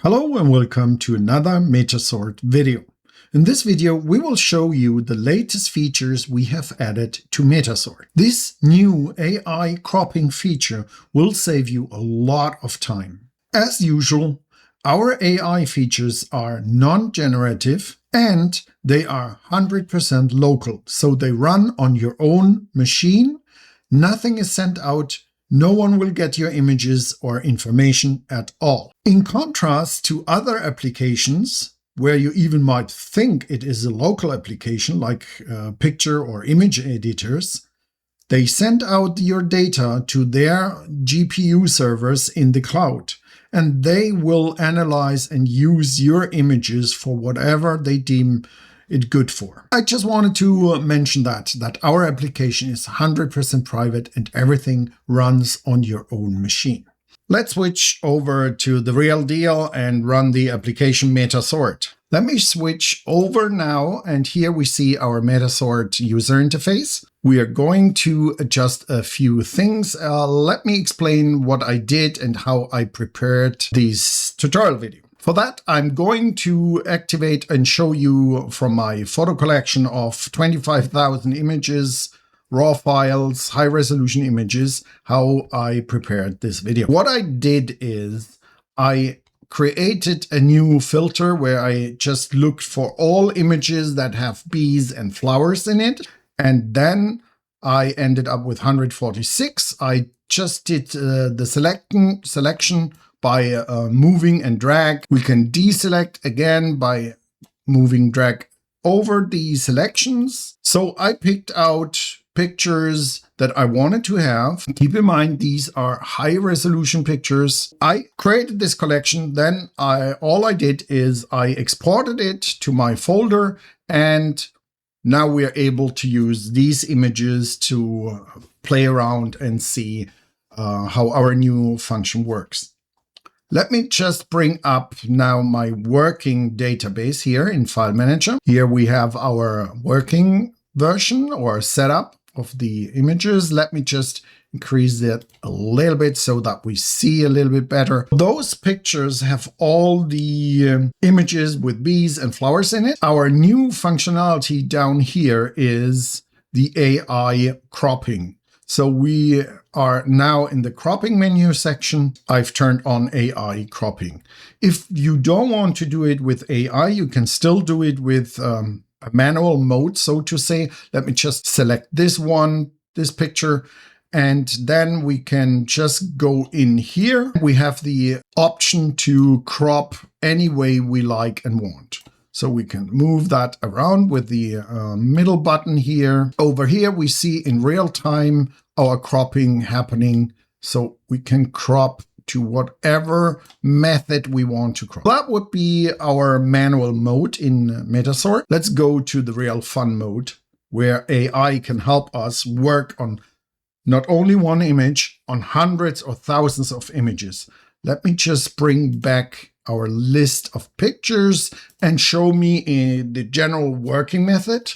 Hello and welcome to another metaSort video. In this video, we will show you the latest features we have added to metaSort. This new AI cropping feature will save you a lot of time. As usual, our AI features are non-generative and they are 100% local, so they run on your own machine. Nothing is sent out. No one will get your images or information at all. In contrast to other applications, where you even might think it is a local application like picture or image editors, they send out your data to their GPU servers in the cloud, and they will analyze and use your images for whatever they deem it good for. I just wanted to mention that our application is 100% private and everything runs on your own machine. Let's switch over to the real deal and run the application metaSort. Let me switch over now, and here we see our metaSort user interface. We are going to adjust a few things. Let me explain what I did and how I prepared this tutorial video. For that, I'm going to activate and show you from my photo collection of 25,000 images, raw files, high-resolution images, how I prepared this video. What I did is I created a new filter where I just looked for all images that have bees and flowers in it. And then I ended up with 146. I just did the selection by moving and drag. We can deselect again by moving drag over the selections. So I picked out pictures that I wanted to have. Keep in mind, these are high resolution pictures. I created this collection. Then all I did is I exported it to my folder, and now we are able to use these images to play around and see how our new function works. Let me just bring up now my working database here in File Manager. Here we have our working version or setup of the images. Let me just increase that a little bit so that we see a little bit better. Those pictures have all the images with bees and flowers in it. Our new functionality down here is the AI cropping. So we are now in the cropping menu section. I've turned on AI cropping. If you don't want to do it with AI, you can still do it with a manual mode, so to say. Let me just select this one, this picture, and then we can just go in here. We have the option to crop any way we like and want. So we can move that around with the middle button here. Over here, we see in real time our cropping happening. So we can crop to whatever method we want to crop. That would be our manual mode in metaSort. Let's go to the real fun mode, where AI can help us work on not only one image, on hundreds or thousands of images. Let me just bring back our list of pictures and show me the general working method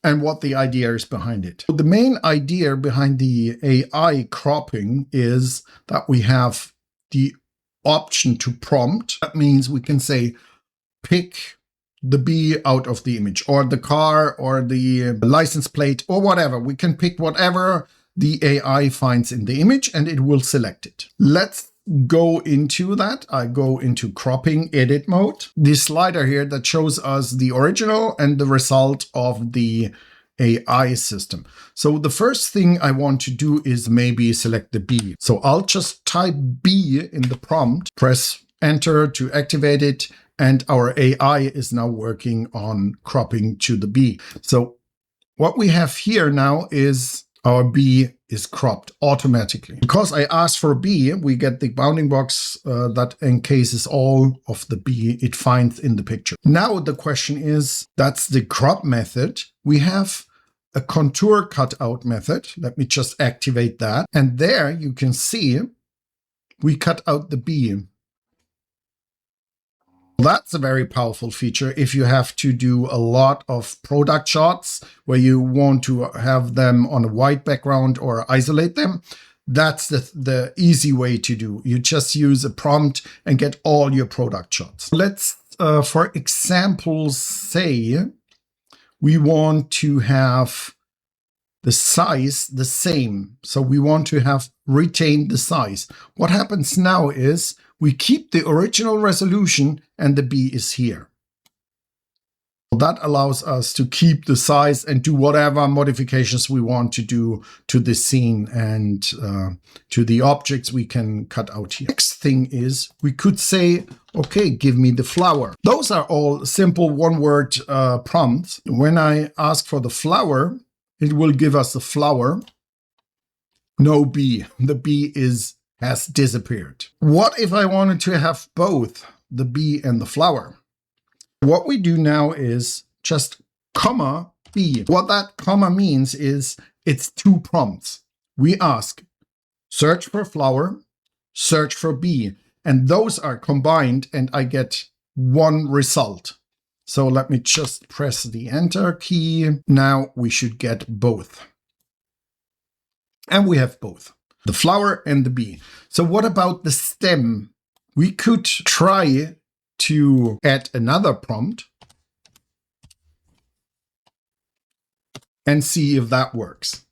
and what the idea is behind it. So the main idea behind the AI cropping is that we have the option to prompt. That means we can say, pick the bee out of the image, or the car, or the license plate, or whatever. We can pick whatever the AI finds in the image and it will select it. Let's go into that. I go into cropping edit mode. This slider here that shows us the original and the result of the AI system. So the first thing I want to do is maybe select the bee. So I'll just type bee in the prompt, press enter to activate it, and our AI is now working on cropping to the bee. So what we have here now is our bee is cropped automatically. Because I asked for bee, we get the bounding box that encases all of the bee it finds in the picture. Now the question is, that's the crop method. We have a contour cutout method. Let me just activate that. And there you can see we cut out the bee. That's a very powerful feature if you have to do a lot of product shots where you want to have them on a white background or isolate them. That's the easy way to do. You just use a prompt and get all your product shots. Let's, for example, say we want to have the size the same. So we want to have retained the size. What happens now is we keep the original resolution and the B is here. That allows us to keep the size and do whatever modifications we want to do to the scene and to the objects we can cut out here. Next thing is we could say, okay, give me the flower. Those are all simple one-word prompts. When I ask for the flower, it will give us the flower. No B. The B has disappeared. What if I wanted to have both the B and the flower? What we do now is just comma B. What that comma means is it's two prompts. We ask search for flower, search for B, and those are combined and I get one result. So let me just press the enter key. Now we should get both. And we have both, the flower and the bee. So what about the stem? We could try to add another prompt and see if that works.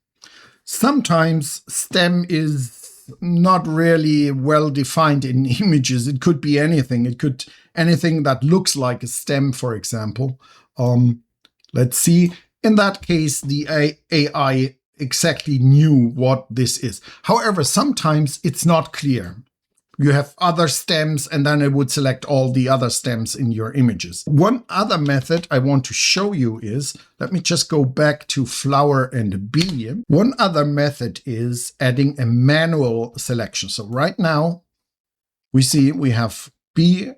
Sometimes stem is not really well defined in images. It could be anything. It could anything that looks like a stem, for example. Let's see. In that case, the AI exactly knew what this is. However, sometimes it's not clear. You have other stems, and then it would select all the other stems in your images. One other method I want to show you is, let me just go back to flower and bee. One other method is adding a manual selection. So right now, we see we have bee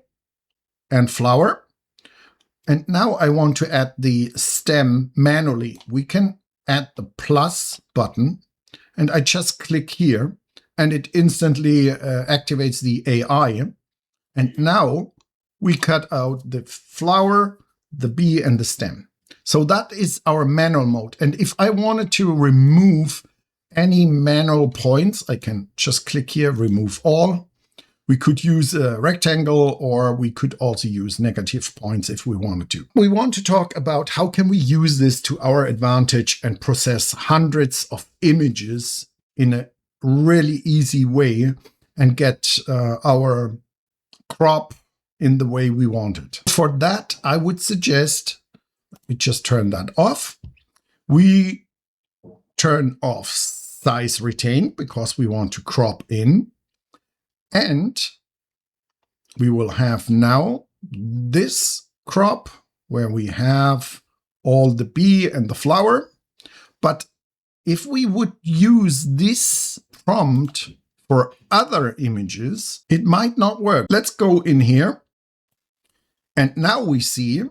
and flower. And now I want to add the stem manually. We can add the plus button, and I just click here. And it instantly activates the AI. And now we cut out the flower, the bee, and the stem. So that is our manual mode. And if I wanted to remove any manual points, I can just click here, remove all. We could use a rectangle, or we could also use negative points if we wanted to. We want to talk about how can we use this to our advantage and process hundreds of images in a really easy way and get our crop in the way we want it. For that, I would suggest we just turn that off. We turn off size retain because we want to crop in. And we will have now this crop where we have all the bee and the flower. But if we would use this prompt for other images, it might not work. Let's go in here. And now we see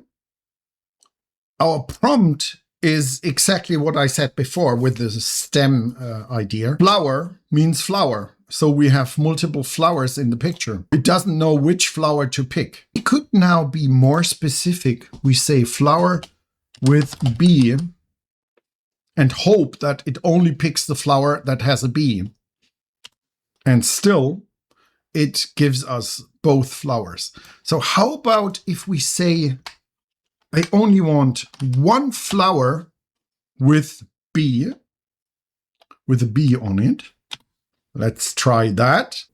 our prompt is exactly what I said before with the stem idea. Flower means flower. So we have multiple flowers in the picture. It doesn't know which flower to pick. It could now be more specific. We say flower with bee and hope that it only picks the flower that has a bee. And still, it gives us both flowers. So how about if we say, I only want one flower with bee, with a bee on it. Let's try that.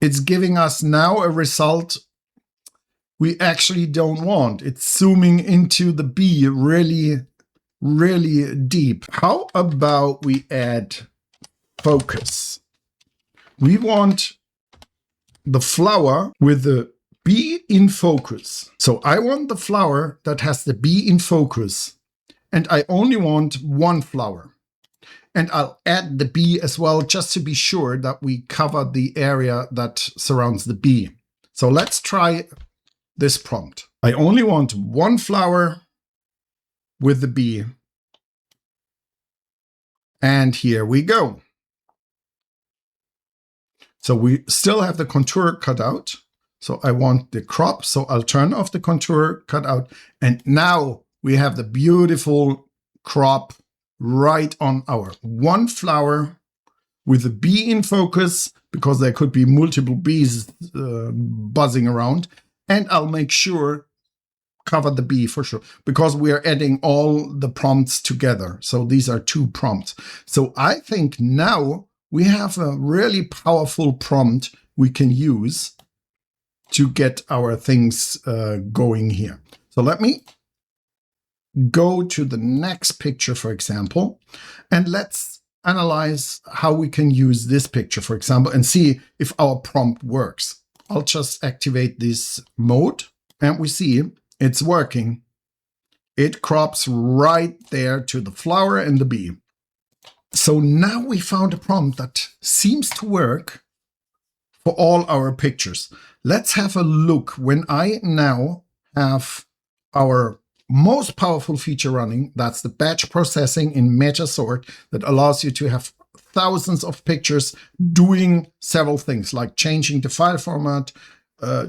It's giving us now a result we actually don't want. It's zooming into the bee really, really deep. How about we add focus? We want the flower with the bee in focus. So I want the flower that has the bee in focus, and I only want one flower. And I'll add the bee as well, just to be sure that we cover the area that surrounds the bee. So let's try this prompt. I only want one flower with the bee. And here we go. So we still have the contour cut out. So I want the crop. So I'll turn off the contour cut out. And now we have the beautiful crop right on our one flower with a bee in focus, because there could be multiple bees buzzing around. And I'll make sure cover the bee for sure, because we are adding all the prompts together. So these are 2 prompts. So I think now we have a really powerful prompt we can use to get our things going here. So let me go to the next picture, for example, and let's analyze how we can use this picture, for example, and see if our prompt works. I'll just activate this mode, and we see it's working. It crops right there to the flower and the bee. So now we found a prompt that seems to work for all our pictures. Let's have a look when I now have our most powerful feature running. That's the batch processing in metaSort that allows you to have thousands of pictures doing several things, like changing the file format,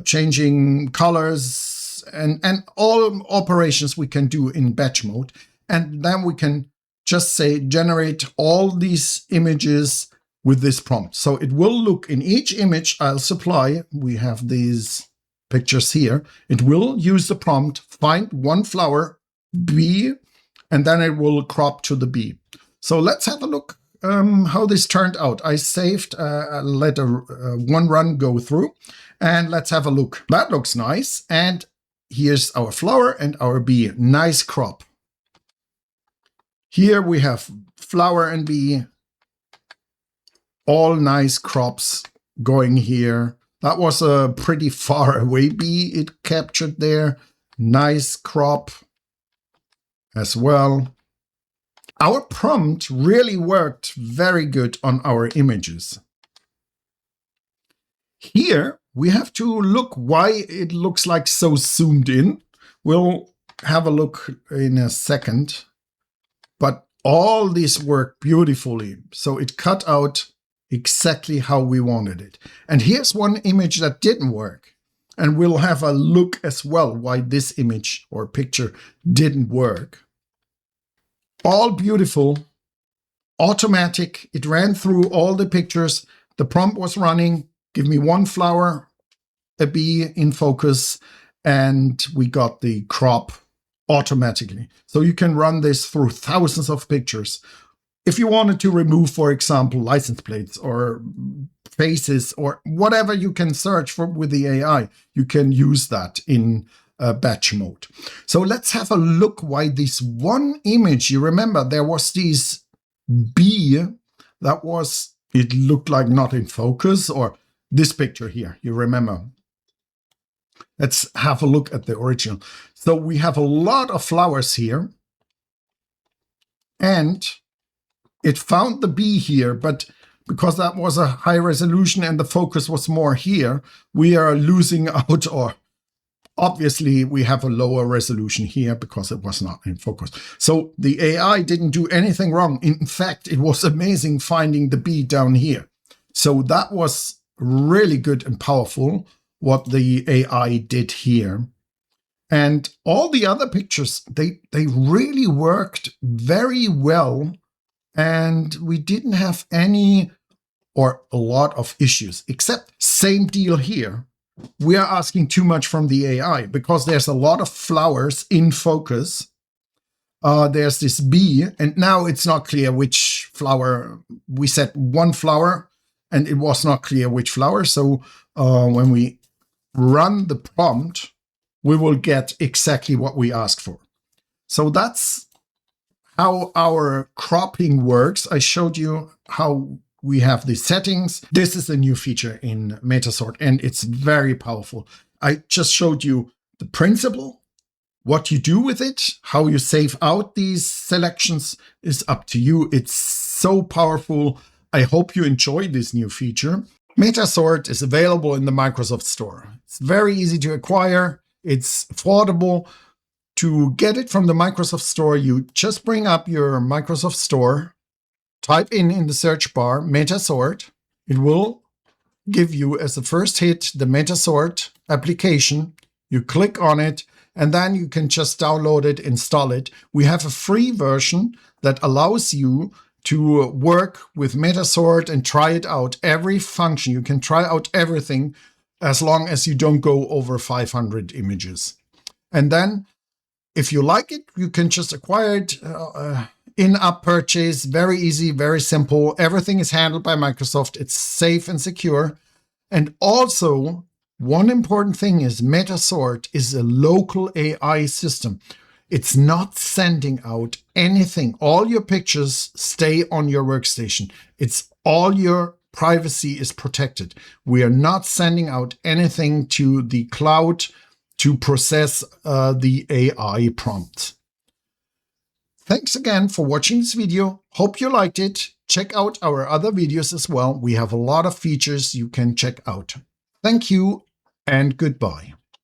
changing colors, and all operations we can do in batch mode. And then we can just say, generate all these images with this prompt. So it will look in each image I'll supply. We have these pictures here. It will use the prompt, find one flower, bee, and then it will crop to the bee. So let's have a look how this turned out. I saved, let one run go through, and let's have a look. That looks nice. And here's our flower and our bee. Nice crop. Here we have flower and bee. All nice crops going here. That was a pretty far away bee it captured there. Nice crop as well. Our prompt really worked very good on our images. Here we have to look why it looks like so zoomed in. We'll have a look in a second. But all this worked beautifully. So it cut out exactly how we wanted it. And here's one image that didn't work. And we'll have a look as well why this image or picture didn't work. All beautiful, automatic. It ran through all the pictures. The prompt was running. Give me one flower, a bee in focus, and we got the crop automatically. So you can run this through thousands of pictures. If you wanted to remove, for example, license plates or faces or whatever you can search for with the AI, you can use that in batch mode. So let's have a look why this one image, you remember there was this bee that was, it looked like not in focus, or this picture here, you remember. Let's have a look at the original. So we have a lot of flowers here, and it found the bee here, but because that was a high resolution and the focus was more here, we are losing out, or obviously we have a lower resolution here because it was not in focus. So the AI didn't do anything wrong. In fact, it was amazing finding the bee down here. So that was really good and powerful what the AI did here. And all the other pictures, they really worked very well. And we didn't have any or a lot of issues, except same deal here. We are asking too much from the AI because there's a lot of flowers in focus. There's this bee, and now it's not clear which flower. We said one flower, and it was not clear which flower. So when we run the prompt, we will get exactly what we asked for. So that's how our cropping works. I showed you how we have the settings. This is a new feature in metaSort, and it's very powerful. I just showed you the principle. What you do with it, how you save out these selections is up to you. It's so powerful. I hope you enjoy this new feature. metaSort is available in the Microsoft Store. It's very easy to acquire. It's affordable. To get it from the Microsoft Store, you just bring up your Microsoft Store, type in the search bar metaSort. It will give you as a first hit the metaSort application. You click on it, and then you can just download it, install it. We have a free version that allows you to work with metaSort and try it out. Every function, you can try out everything as long as you don't go over 500 images. And then if you like it, you can just acquire it in-app purchase. Very easy, very simple. Everything is handled by Microsoft. It's safe and secure. And also, one important thing is metaSort is a local AI system. It's not sending out anything. All your pictures stay on your workstation. It's all your privacy is protected. We are not sending out anything to the cloud to process the AI prompt. Thanks again for watching this video. Hope you liked it. Check out our other videos as well. We have a lot of features you can check out. Thank you and goodbye.